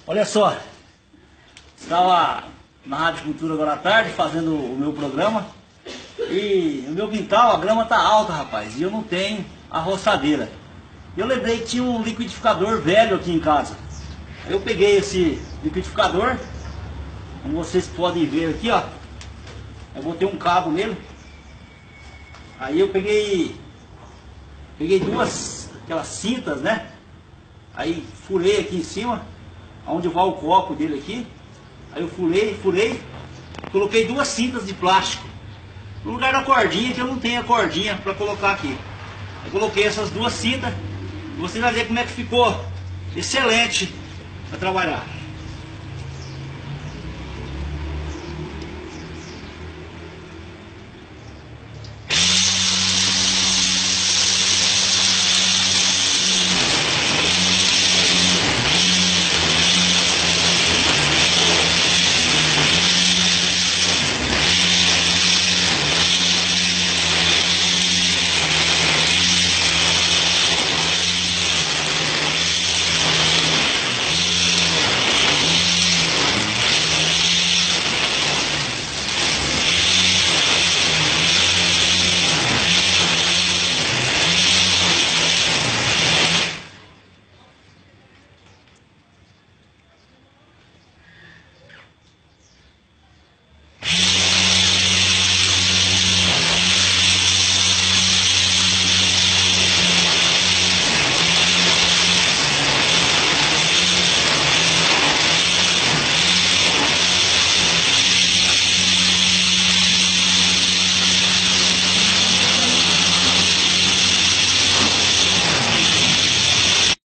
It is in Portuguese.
Olha só, estava na Rádio Cultura agora à tarde fazendo o meu programa e no meu quintal a grama tá alta, rapaz, e eu não tenho a roçadeira. Eu lembrei que tinha um liquidificador velho aqui em casa. Aí eu peguei esse liquidificador, como vocês podem ver aqui, ó. Eu botei um cabo nele. Aí eu peguei duas aquelas cintas, né? Aí furei aqui em cima, onde vai o copo dele aqui. Aí eu furei, coloquei duas cintas de plástico no lugar da cordinha, que eu não tenho a cordinha para colocar aqui. Eu coloquei essas duas cintas e vocês vão ver como é que ficou excelente para trabalhar.